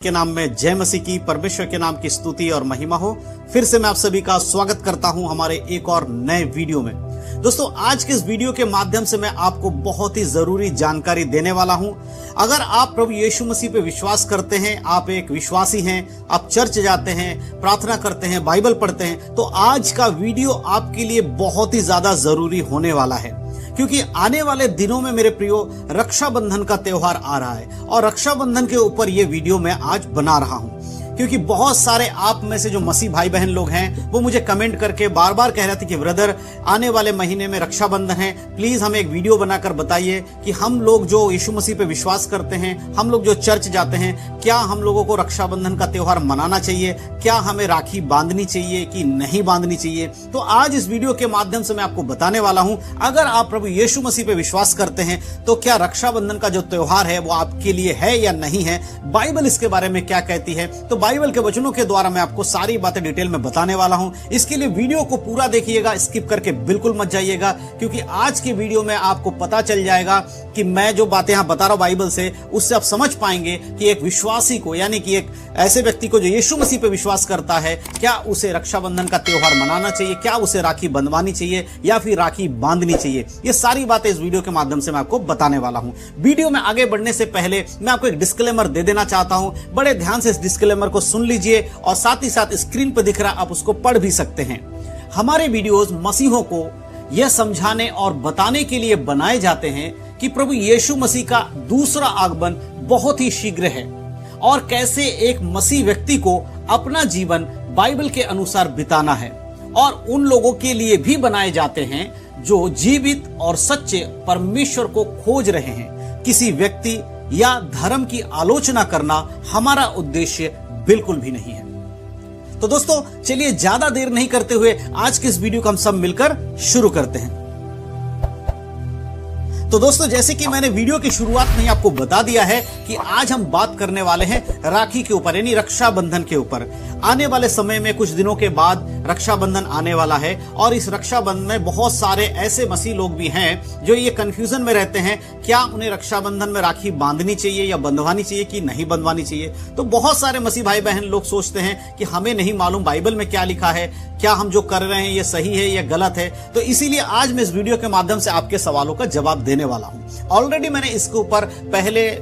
के नाम में जय मसीह की, परमेश्वर के नाम की स्तुति और महिमा हो। फिर से मैं आप सभी का स्वागत करता हूं हमारे एक और नए वीडियो में। दोस्तों, आज के इस वीडियो के माध्यम से मैं आपको बहुत ही जरूरी जानकारी देने वाला हूं। अगर आप प्रभु यीशु मसीह पे विश्वास करते हैं, आप एक विश्वासी हैं, आप चर्च जाते हैं, प्रार्थना करते हैं, बाइबल पढ़ते हैं, तो आज का वीडियो आपके लिए बहुत ही ज्यादा जरूरी होने वाला है। क्योंकि आने वाले दिनों में मेरे प्रियो रक्षाबंधन का त्योहार आ रहा है और रक्षाबंधन के ऊपर ये वीडियो मैं आज बना रहा हूं। क्योंकि बहुत सारे आप में से जो मसीह भाई बहन लोग हैं वो मुझे कमेंट करके बार बार कह रहे थे कि ब्रदर, आने वाले महीने में रक्षाबंधन है, प्लीज हमें एक वीडियो बनाकर बताइए कि हम लोग जो यीशु मसीह पे विश्वास करते हैं, हम लोग जो चर्च जाते हैं, क्या हम लोगों को रक्षाबंधन का त्योहार मनाना चाहिए, क्या हमें राखी बांधनी चाहिए कि नहीं बांधनी चाहिए। तो आज इस वीडियो के माध्यम से मैं आपको बताने वाला हूं, अगर आप प्रभु यीशु मसीह पे विश्वास करते हैं तो क्या रक्षाबंधन का जो त्योहार है वो आपके लिए है या नहीं है, बाइबल इसके बारे में क्या कहती है। तो बाइबल के वचनों के द्वारा मैं आपको सारी बातें डिटेल में बताने वाला हूं। इसके लिए वीडियो को पूरा देखिएगा, स्किप करके बिल्कुल मत जाइएगा, क्योंकि आज की वीडियो में आपको पता चल जाएगा कि मैं जो बातें यहां बता रहा हूं बाइबल से, उससे आप समझ पाएंगे कि एक विश्वासी को, यानी कि एक ऐसे व्यक्ति को जो यीशु मसीह पे विश्वास करता है, क्या उसे रक्षाबंधन का त्योहार मनाना चाहिए, क्या उसे राखी बंधवानी चाहिए या फिर राखी बांधनी चाहिए। ये सारी बातें इस वीडियो के माध्यम से मैं आपको बताने वाला हूं। वीडियो में आगे बढ़ने से पहले मैं आपको एक डिस्क्लेमर दे देना चाहता हूं। बड़े ध्यान से इस डिस्क्लेमर को सुन लीजिए और साथ ही साथ स्क्रीन पर दिख रहा आप उसको पढ़ भी सकते हैं। हमारे वीडियोस मसीहों को यह समझाने और बताने के लिए बनाए जाते हैं कि प्रभु यीशु मसीह का दूसरा आगमन बहुत ही शीघ्र है और कैसे एक मसीह व्यक्ति को अपना जीवन बाइबल के अनुसार बिताना है, और उन लोगों के लिए भी बनाए जाते हैं जो जीवित और सच्चे परमेश्वर को खोज रहे हैं। किसी व्यक्ति या धर्म की आलोचना करना हमारा उद्देश्य बिल्कुल भी नहीं है। तो दोस्तों, चलिए ज्यादा देर नहीं करते हुए आज के इस वीडियो को हम सब मिलकर शुरू करते हैं। तो दोस्तों, जैसे कि मैंने वीडियो की शुरुआत में ही आपको बता दिया है कि आज हम बात करने वाले हैं राखी के ऊपर, यानी रक्षाबंधन के ऊपर। आने वाले समय में कुछ दिनों के बाद रक्षाबंधन आने वाला है और इस रक्षाबंधन में बहुत सारे ऐसे मसीह लोग भी हैं जो ये कंफ्यूजन में रहते हैं, क्या उन्हें रक्षाबंधन में राखी बांधनी चाहिए या बंधवानी चाहिए कि नहीं बंधवानी चाहिए। तो बहुत सारे मसीह भाई बहन लोग सोचते हैं कि हमें नहीं मालूम बाइबल में क्या लिखा है, क्या हम जो कर रहे हैं ये सही है या गलत है। तो इसीलिए आज मैं इस वीडियो के माध्यम से आपके सवालों का जवाब देने वाला हूं। ऑलरेडी मैंने इसके ऊपर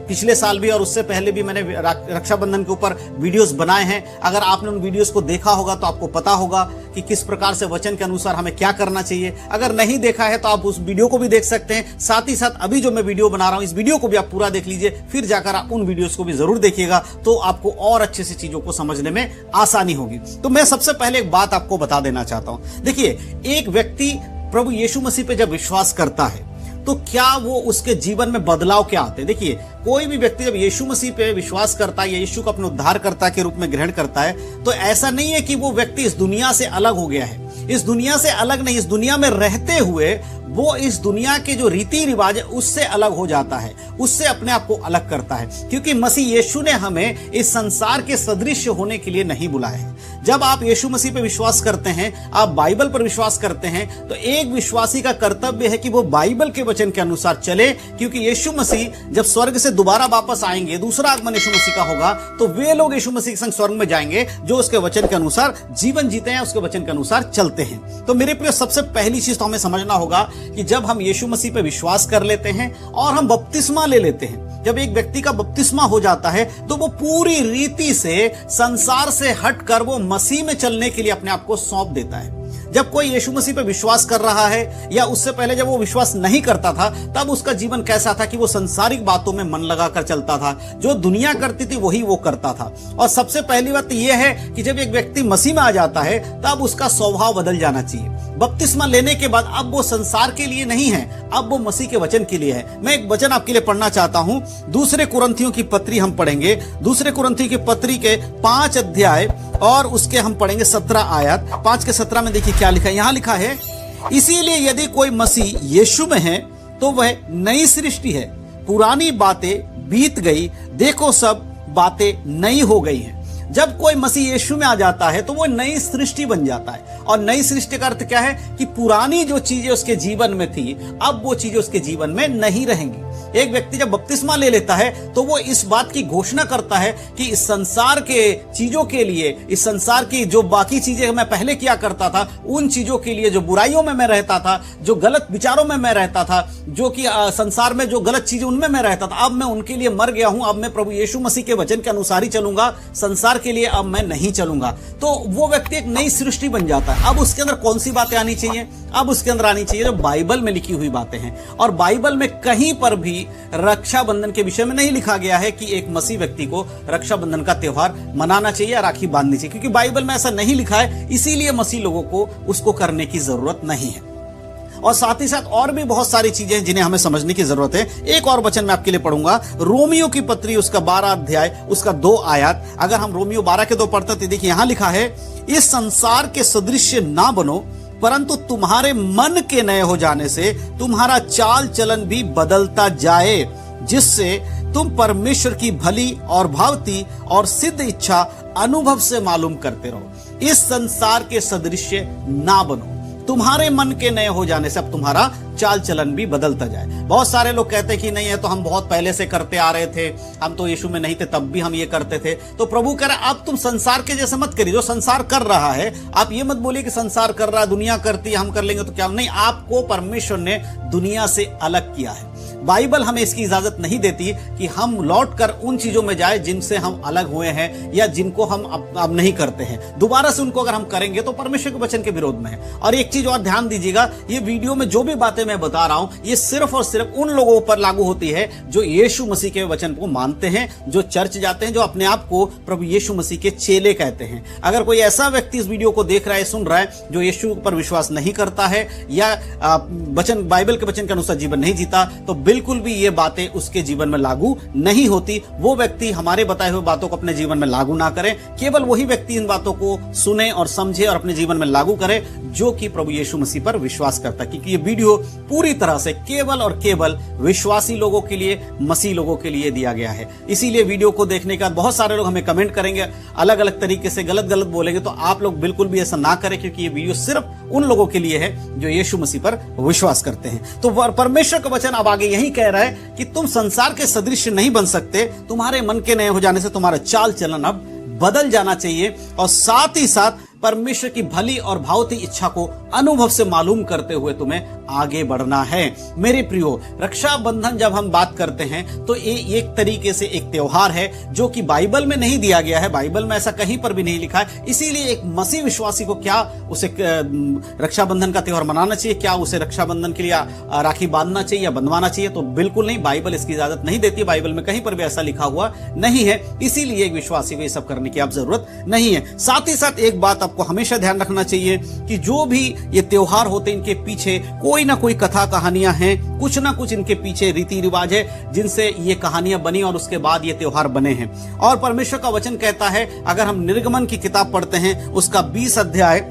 पिछले साल भी और उससे पहले भी मैंने रक्षाबंधन के ऊपर वीडियोस बनाए हैं। अगर आपने उन वीडियोस को देखा होगा तो आपको पता होगा कि किस प्रकार से वचन के अनुसार हमें क्या करना चाहिए। अगर नहीं देखा है तो आप उस वीडियो को भी देख सकते हैं। साथ ही साथ अभी जो मैं वीडियो बना रहा हूं, इस वीडियो को भी आप पूरा देख लीजिए, फिर जाकर आप उन वीडियोस को भी जरूर देखिएगा, तो आपको और अच्छे से चीजों को समझने में आसानी होगी। तो मैं सबसे पहले एक बात आपको बता देना चाहता हूं। देखिए, एक व्यक्ति प्रभु यीशु मसीह पे जब विश्वास करता है तो क्या वो उसके जीवन में बदलाव क्या आते हैं। देखिए, कोई भी व्यक्ति जब यीशु मसीह पे विश्वास करता है या यीशु को अपने उद्धारकर्ता के रूप में ग्रहण करता है, तो ऐसा नहीं है कि वो व्यक्ति इस दुनिया से अलग हो गया है। इस दुनिया से अलग नहीं, इस दुनिया में रहते हुए वो इस दुनिया के जो रीति रिवाज है उससे अलग हो जाता है, उससे अपने आप को अलग करता है। क्योंकि मसीह यीशु ने हमें इस संसार के सदृश होने के लिए नहीं बुलाया है। जब आप यीशु मसीह पे विश्वास करते हैं, आप बाइबल पर विश्वास करते हैं, तो एक विश्वासी का कर्तव्य है कि वो बाइबल के वचन के अनुसार चले। क्योंकि यीशु मसीह जब स्वर्ग से दोबारा वापस आएंगे, दूसरा आगमन यीशु मसीह का होगा, तो वे लोग यीशु मसीह के संग स्वर्ग में जाएंगे जो उसके वचन के अनुसार जीवन जीते हैं, उसके वचन के अनुसार चलते हैं। तो मेरे प्रिय, सबसे पहली चीज तो हमें समझना होगा कि जब हम यीशु मसीह पे विश्वास कर लेते हैं और हम बपतिस्मा ले लेते हैं, जब एक व्यक्ति का बपतिस्मा हो जाता है तो वो पूरी रीति से संसार से हटकर वो मसीह में चलने के लिए अपने आप को सौंप देता है। जब कोई यीशु मसीह पे विश्वास कर रहा है या उससे पहले जब वो विश्वास नहीं करता था, तब उसका जीवन कैसा था कि वो संसारिक बातों में मन लगाकर चलता था, जो दुनिया करती थी वही वो करता था। और सबसे पहली बात यह है कि जब एक व्यक्ति मसीह में आ जाता है तब उसका स्वभाव बदल जाना चाहिए। बपतिस्मा लेने के बाद अब वो संसार के लिए नहीं है, अब वो मसीह के वचन के लिए है। मैं एक वचन आपके लिए पढ़ना चाहता हूं। दूसरे कुरिन्थियों की पत्री हम पढ़ेंगे, दूसरे कुरिन्थियों की पत्री के 5 अध्याय और उसके हम पढ़ेंगे 17 आयत। 5 के 17 में देखिए क्या लिखा है। यहां लिखा है, इसीलिए यदि कोई मसीह यीशु में है तो वह नई सृष्टि है, पुरानी बातें बीत गई, देखो सब बातें नई हो गई हैं। जब कोई मसीह यीशु में आ जाता है तो वो नई सृष्टि बन जाता है। और नई सृष्टि का अर्थ क्या है कि पुरानी जो चीजें उसके जीवन में थी अब वो चीजें उसके जीवन में नहीं रहेंगी। एक व्यक्ति जब बपतिस्मा ले लेता है तो वो इस बात की घोषणा करता है कि इस संसार के चीजों के लिए, इस संसार की जो बाकी चीजें मैं पहले किया करता था उन चीजों के लिए, जो बुराइयों में मैं रहता था, जो गलत विचारों में मैं रहता था, जो कि संसार में जो गलत चीजें उनमें मैं रहता था, अब मैं उनके लिए मर गया हूं। अब मैं प्रभु यीशु मसीह के वचन के अनुसार ही चलूंगा, संसार के लिए अब मैं नहीं चलूंगा। तो वो व्यक्ति एक नई सृष्टि बन जाता है। अब उसके अंदर कौन सी बातें आनी चाहिए? अब उसके अंदर आनी चाहिए जो बाइबल में लिखी हुई बातें हैं। और बाइबल में कहीं पर भी रक्षाबंधन के विषय में नहीं लिखा गया है कि एक मसीह व्यक्ति को रक्षाबंधन का त्यौहार मनाना चाहिए या राखी बांधनी चाहिए, क्योंकि बाइबल में ऐसा नहीं लिखा है। इसीलिए मसीह लोगों को उसको करने की जरूरत नहीं है। और साथ ही साथ और भी बहुत सारी चीजें जिन्हें हमें समझने की जरूरत है। एक और वचन मैं आपके लिए पढ़ूंगा, रोमियो की पत्री उसका 12 अध्याय उसका 2 आयत। अगर हम रोमियो 12 के 2 पढ़ते तो देखिए यहां लिखा है, इस संसार के सदृश्य ना बनो, परंतु तुम्हारे मन के नए हो जाने से तुम्हारा चाल चलन भी बदलता जाए, जिससे तुम परमेश्वर की भली और भावती और सिद्ध इच्छा अनुभव से मालूम करते रहो। इस संसार के सदृश्य ना बनो, तुम्हारे मन के नए हो जाने से अब तुम्हारा चाल चलन भी बदलता जाए। बहुत सारे लोग कहते हैं कि नहीं है तो हम बहुत पहले से करते आ रहे थे, हम तो यीशु में नहीं थे तब भी हम ये करते थे। तो प्रभु कह रहा है अब तुम संसार के जैसे मत करिए, जो संसार कर रहा है। आप ये मत बोलिए कि संसार कर रहा है, दुनिया करती है, हम कर लेंगे तो क्या। नहीं, आपको परमेश्वर ने दुनिया से अलग किया है। बाइबल हमें इसकी इजाजत नहीं देती कि हम लौटकर उन चीजों में जाए जिनसे हम अलग हुए हैं या जिनको हम अब नहीं करते हैं। दोबारा से उनको अगर हम करेंगे तो परमेश्वर के वचन के विरोध में है। और एक चीज और ध्यान दीजिएगा, ये वीडियो में जो भी बातें मैं बता रहा हूं ये सिर्फ और सिर्फ उन लोगों पर लागू होती है जो यीशु मसीह के वचन को मानते हैं, जो चर्च जाते हैं, जो अपने आप को प्रभु यीशु मसीह के चेले कहते हैं। अगर कोई ऐसा व्यक्ति इस वीडियो को देख रहा है, सुन रहा है, जो यीशु पर विश्वास नहीं करता है या वचन बाइबल के वचन के अनुसार जीवन नहीं जीता, तो बिल्कुल भी ये बातें उसके जीवन में लागू नहीं होती। वो व्यक्ति हमारे बताए हुए बातों को अपने जीवन में लागू ना करे। केवल वही व्यक्ति इन बातों को सुने और समझे और अपने जीवन में लागू करे जो कि प्रभु यीशु मसीह पर विश्वास करता है। क्योंकि ये वीडियो पूरी तरह से केवल और केवल विश्वासी लोगों के लिए, मसीह लोगों के लिए दिया गया है। इसीलिए वीडियो को देखने के बाद बहुत सारे लोग हमें कमेंट करेंगे, अलग अलग तरीके से गलत गलत बोलेंगे, तो आप लोग बिल्कुल भी ऐसा ना करें, क्योंकि ये वीडियो सिर्फ उन लोगों के लिए है जो यीशु मसीह पर विश्वास करते हैं। तो परमेश्वर का वचन अब आगे यही कह रहा है कि तुम संसार के सदृश नहीं बन सकते, तुम्हारे मन के नए हो जाने से तुम्हारा चाल चलन अब बदल जाना चाहिए। और साथ ही साथ परमेश्वर की भली और भावती इच्छा को अनुभव से मालूम करते हुए तुम्हें आगे बढ़ना है। मेरे प्रियो, रक्षाबंधन जब हम बात करते हैं तो ये एक तरीके से एक त्योहार है जो कि बाइबल में नहीं दिया गया है, बाइबल में ऐसा कहीं पर भी नहीं लिखा है। इसीलिए एक मसीह विश्वासी को क्या उसे रक्षाबंधन का त्योहार मनाना चाहिए, क्या उसे रक्षाबंधन के लिए राखी बांधना चाहिए या बंधवाना चाहिए? तो बिल्कुल नहीं, बाइबल इसकी इजाजत नहीं देती। बाइबल में कहीं पर भी ऐसा लिखा हुआ नहीं है। इसीलिए एक विश्वासी को ये सब करने की अब जरूरत नहीं है। साथ ही साथ एक बात आपको हमेशा ध्यान रखना चाहिए कि जो भी ये त्योहार होते हैं इनके पीछे कोई ना कोई कथा कहानियां हैं, कुछ ना कुछ इनके पीछे रीति रिवाज है जिनसे ये कहानियां बनी और उसके बाद ये त्योहार बने हैं। और परमेश्वर का वचन कहता है, अगर हम निर्गमन की किताब पढ़ते हैं उसका 20 अध्याय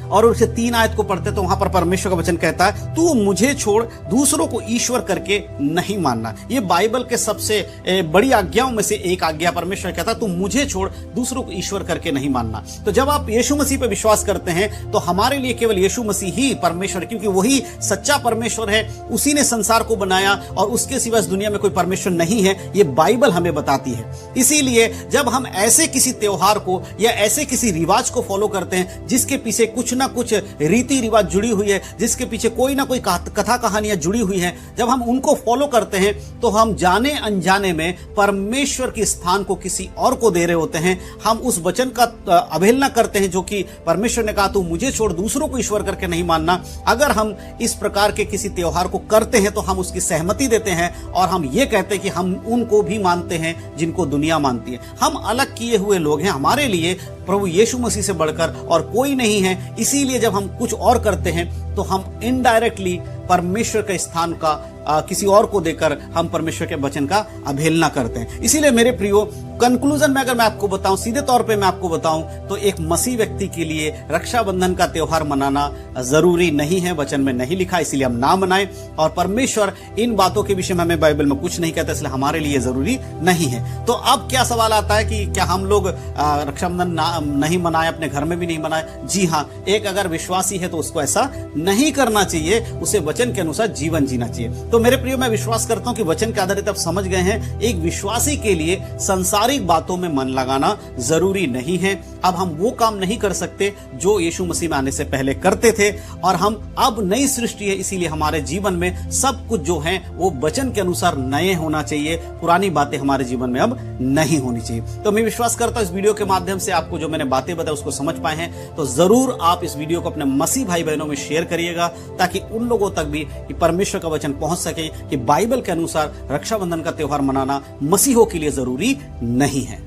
और उससे 3 आयत को पढ़ते तो वहां पर परमेश्वर का वचन कहता है, तू मुझे छोड़ दूसरों को ईश्वर करके नहीं मानना। ये बाइबल के सबसे बड़ी आज्ञाओं में से एक आज्ञा परमेश्वर कहता है, तू मुझे छोड़ दूसरों को ईश्वर करके नहीं मानना। तो जब आप यीशु मसीह पर विश्वास करते हैं तो हमारे लिए केवल यीशु मसीह ही परमेश्वर, क्योंकि वही सच्चा परमेश्वर है, उसी ने संसार को बनाया और उसके सिवा इस दुनिया में कोई परमेश्वर नहीं है। ये बाइबल हमें बताती है। इसीलिए जब हम ऐसे किसी त्योहार को या ऐसे किसी रिवाज को फॉलो करते हैं जिसके पीछे कुछ ना कुछ रीति रिवाज जुड़ी हुई है, जिसके पीछे कोई ना कोई कथा कहानियां जुड़ी हुई हैं, जब हम उनको फॉलो करते हैं तो हम जाने अनजाने में परमेश्वर के स्थान को किसी और को दे रहे होते हैं। हम उस वचन का अवहेलना करते हैं जो कि परमेश्वर ने कहा, तू मुझे छोड़ दूसरों को ईश्वर करके नहीं मानना। अगर हम इस प्रकार के किसी त्योहार को करते हैं तो हम उसकी सहमति देते हैं और हम ये कहते हैं कि हम उनको भी मानते हैं जिनको दुनिया मानती है। हम अलग किए हुए लोग हैं, हमारे लिए प्रभु यीशु मसीह से बढ़कर और कोई नहीं है। इसीलिए जब हम कुछ और करते हैं तो हम इनडायरेक्टली परमेश्वर के स्थान का किसी और को देकर हम परमेश्वर के वचन का अवहेलना करते हैं। इसीलिए मेरे प्रियो, कंक्लूजन में अगर मैं आपको बताऊं, सीधे तौर पे मैं आपको बताऊं, तो एक मसीह व्यक्ति के लिए रक्षाबंधन का त्योहार मनाना जरूरी नहीं है, वचन में नहीं लिखा, इसीलिए हम ना मनाएं। और परमेश्वर इन बातों के विषय में हमें बाइबल में कुछ नहीं कहता, इसलिए हमारे लिए जरूरी नहीं है। तो अब क्या सवाल आता है कि क्या हम लोग रक्षाबंधन नहीं मनाएं, अपने घर में भी नहीं मनाएं? जी हाँ, एक अगर विश्वासी है तो उसको ऐसा नहीं करना चाहिए, उसे वचन के अनुसार जीवन जीना चाहिए। तो मेरे प्रियो, मैं विश्वास करता हूं कि वचन के आधारित आप समझ गए हैं, एक विश्वासी के लिए संसारिक बातों में मन लगाना जरूरी नहीं है। अब हम वो काम नहीं कर सकते जो यीशु मसीह में आने से पहले करते थे, और हम अब नई सृष्टि है, इसीलिए हमारे जीवन में सब कुछ जो है वो वचन के अनुसार नए होना चाहिए। पुरानी बातें हमारे जीवन में अब नहीं होनी चाहिए। तो मैं विश्वास करता हूं इस वीडियो के माध्यम से आपको जो मैंने बातें बताई उसको समझ पाए हैं। तो जरूर आप इस वीडियो को अपने मसीह भाई बहनों में शेयर करिएगा, ताकि उन लोगों तक भी परमेश्वर का वचन पहुंच सके कि बाइबल के अनुसार रक्षाबंधन का त्योहार मनाना मसीहों के लिए जरूरी नहीं है।